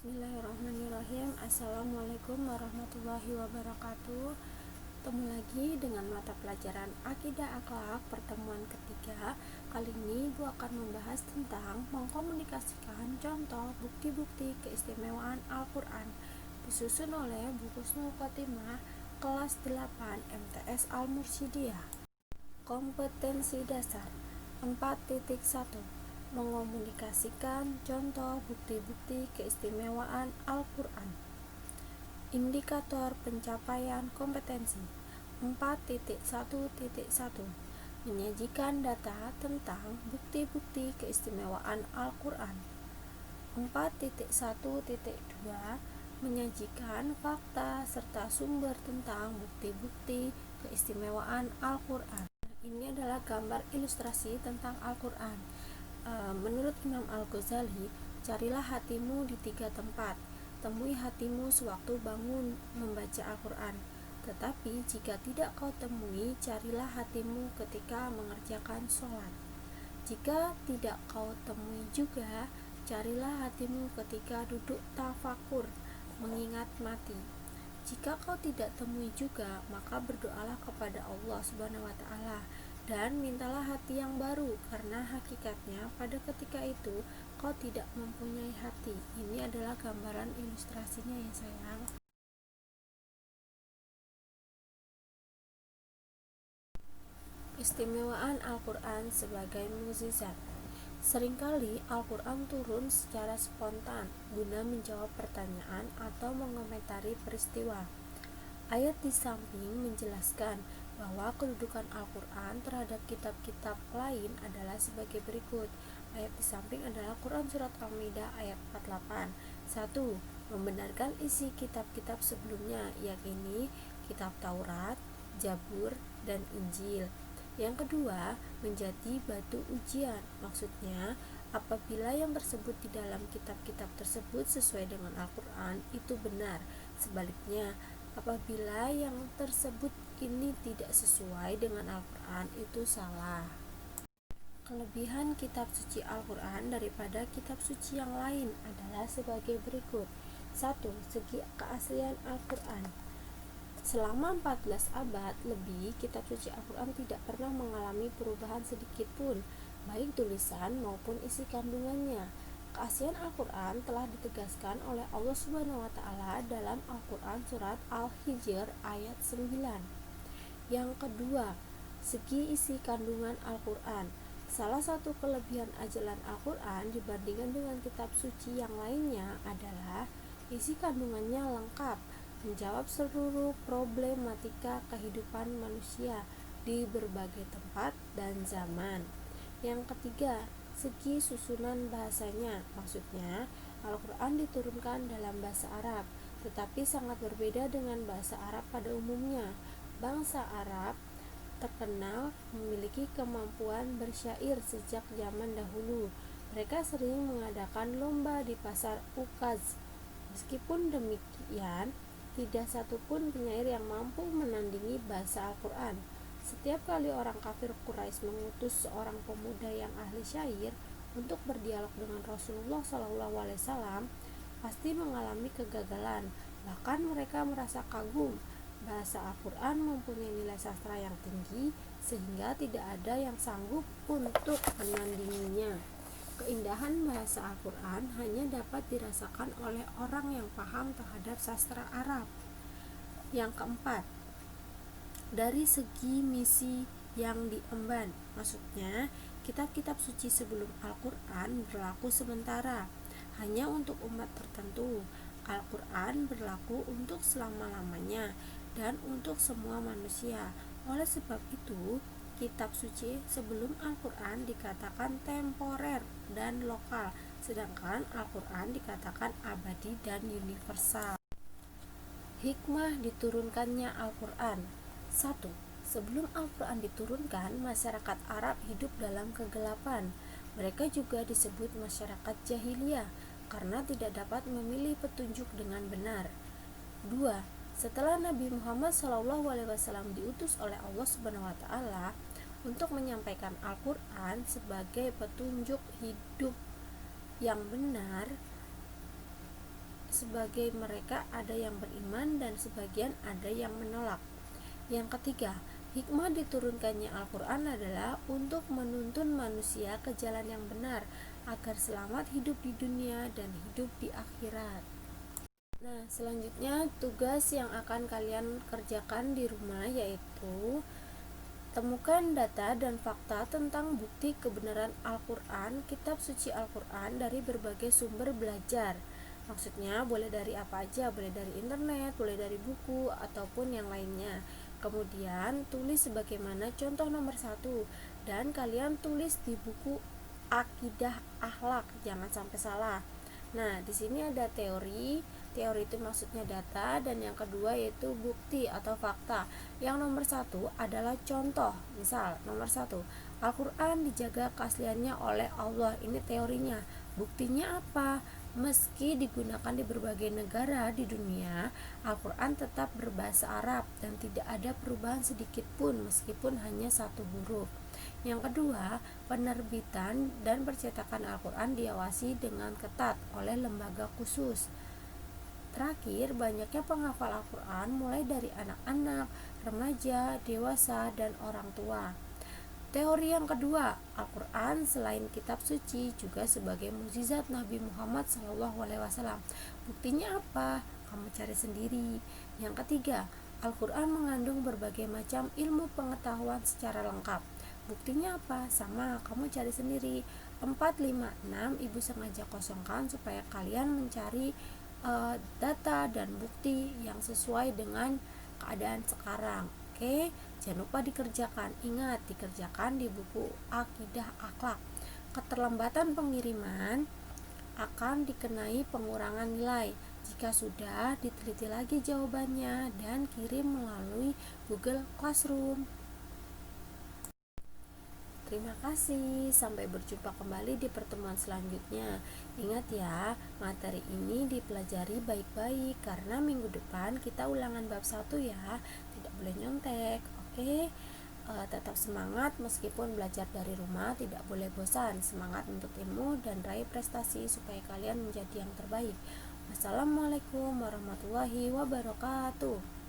Bismillahirrahmanirrahim. Assalamualaikum warahmatullahi wabarakatuh. Ketemu lagi dengan mata pelajaran Akidah Akhlak pertemuan ketiga. Kali ini Ibu akan membahas tentang mengkomunikasikan contoh bukti-bukti keistimewaan Al-Quran, disusun oleh Bu Husnul Khotimah, kelas 8 MTS Al-Mursyidiyah. Kompetensi dasar 4.1, mengomunikasikan contoh bukti-bukti keistimewaan Al-Quran. Indikator pencapaian kompetensi 4.1.1, menyajikan data tentang bukti-bukti keistimewaan Al-Quran. 4.1.2, menyajikan fakta serta sumber tentang bukti-bukti keistimewaan Al-Quran. Ini adalah gambar ilustrasi tentang Al-Quran. Menurut Imam Al-Ghazali, carilah hatimu di 3 tempat. Temui hatimu sewaktu bangun membaca Al-Quran. Tetapi jika tidak kau temui, carilah hatimu ketika mengerjakan sholat. Jika tidak kau temui juga, carilah hatimu ketika duduk tafakur, mengingat mati. Jika kau tidak temui juga, maka berdoalah kepada Allah Subhanahu wa Ta'ala dan mintalah hati yang baru, karena hakikatnya pada ketika itu kau tidak mempunyai hati. Ini adalah gambaran ilustrasinya ya sayang. Keistimewaan Al-Quran sebagai mukjizat. Seringkali Al-Quran turun secara spontan guna menjawab pertanyaan atau mengomentari peristiwa. Ayat di samping menjelaskan bahwa kedudukan Al-Quran terhadap kitab-kitab lain adalah sebagai berikut. Ayat di samping adalah Quran Surat Al-Maidah ayat 48. 1. Membenarkan isi kitab-kitab sebelumnya, yakni kitab Taurat, Zabur, dan Injil. Yang kedua, menjadi batu ujian. Maksudnya, apabila yang tersebut di dalam kitab-kitab tersebut sesuai dengan Al-Quran, itu benar. Sebaliknya, apabila yang tersebut ini tidak sesuai dengan Al-Quran, itu salah. Kelebihan kitab suci Al-Quran daripada kitab suci yang lain adalah sebagai berikut. 1. Segi keaslian Al-Quran. Selama 14 abad lebih, kitab suci Al-Quran tidak pernah mengalami perubahan sedikit pun, baik tulisan maupun isi kandungannya. Keaslian Al-Quran telah ditegaskan oleh Allah Subhanahu wa Ta'ala dalam Al-Quran Surat Al-Hijr ayat 9. Yang kedua, segi isi kandungan Al-Quran. Salah satu kelebihan ajalan Al-Quran dibandingkan dengan kitab suci yang lainnya adalah isi kandungannya lengkap, menjawab seluruh problematika kehidupan manusia di berbagai tempat dan zaman. Yang ketiga, segi susunan bahasanya. Maksudnya, Al-Quran diturunkan dalam bahasa Arab, tetapi sangat berbeda dengan bahasa Arab pada umumnya. Bangsa Arab terkenal memiliki kemampuan bersyair sejak zaman dahulu. Mereka sering mengadakan lomba di pasar Ukaz. Meskipun demikian, tidak satupun penyair yang mampu menandingi bahasa Al-Quran. Setiap kali orang kafir Quraisy mengutus seorang pemuda yang ahli syair untuk berdialog dengan Rasulullah SAW, pasti mengalami kegagalan. Bahkan mereka merasa kagum. Bahasa Al-Quran mempunyai nilai sastra yang tinggi, sehingga tidak ada yang sanggup untuk menandinginya. Keindahan bahasa Al-Quran hanya dapat dirasakan oleh orang yang paham terhadap sastra Arab. Yang keempat, dari segi misi yang diemban. Maksudnya, kitab-kitab suci sebelum Al-Quran berlaku sementara, hanya untuk umat tertentu. Al-Quran berlaku untuk selama-lamanya dan untuk semua manusia. Oleh sebab itu, kitab suci sebelum Al-Quran dikatakan temporer dan lokal, sedangkan Al-Quran dikatakan abadi dan universal. Hikmah diturunkannya Al-Quran. 1. Sebelum Al-Quran diturunkan, masyarakat Arab hidup dalam kegelapan. Mereka juga disebut masyarakat jahiliyah karena tidak dapat memilih petunjuk dengan benar. 2. Setelah Nabi Muhammad SAW diutus oleh Allah Subhanahu wa Ta'ala untuk menyampaikan Al-Quran sebagai petunjuk hidup yang benar, sebagai mereka ada yang beriman dan sebagian ada yang menolak. Yang ketiga, hikmah diturunkannya Al-Quran adalah untuk menuntun manusia ke jalan yang benar agar selamat hidup di dunia dan hidup di akhirat. Nah, selanjutnya tugas yang akan kalian kerjakan di rumah yaitu temukan data dan fakta tentang bukti kebenaran Al-Quran, kitab suci Al-Quran dari berbagai sumber belajar. Maksudnya boleh dari apa aja, boleh dari internet, boleh dari buku, ataupun yang lainnya. Kemudian tulis sebagaimana contoh nomor 1, dan kalian tulis di buku akidah akhlak, jangan sampai salah. Nah, di sini ada teori. Teori itu maksudnya data, dan yang kedua yaitu bukti atau fakta. Yang nomor 1 adalah contoh. Misal, nomor 1, Al-Quran dijaga keasliannya oleh Allah. Ini teorinya. Buktinya apa? Meski digunakan di berbagai negara di dunia, Al-Quran tetap berbahasa Arab dan tidak ada perubahan sedikit pun meskipun hanya satu huruf. Yang kedua, penerbitan dan percetakan Al-Quran diawasi dengan ketat oleh lembaga khusus. Terakhir, banyaknya penghafal Al-Quran mulai dari anak-anak, remaja, dewasa, dan orang tua. Teori yang kedua, Al-Quran selain kitab suci juga sebagai mukjizat Nabi Muhammad SAW. Buktinya apa? Kamu cari sendiri. Yang ketiga, Al-Quran mengandung berbagai macam ilmu pengetahuan secara lengkap. Buktinya apa? Sama, kamu cari sendiri. 4, 5, 6 ibu sengaja kosongkan supaya kalian mencari data dan bukti yang sesuai dengan keadaan sekarang. Oke, jangan lupa dikerjakan. Ingat, dikerjakan di buku Akidah Akhlak. Keterlambatan pengiriman akan dikenai pengurangan nilai. Jika sudah, diteliti lagi jawabannya dan kirim melalui Google Classroom. Terima kasih, sampai berjumpa kembali di pertemuan selanjutnya. Ingat ya, materi ini dipelajari baik-baik karena minggu depan kita ulangan bab 1 ya. Tidak boleh nyontek, oke? Tetap semangat meskipun belajar dari rumah, tidak boleh bosan. Semangat untuk ilmu dan raih prestasi supaya kalian menjadi yang terbaik. Wassalamualaikum warahmatullahi wabarakatuh.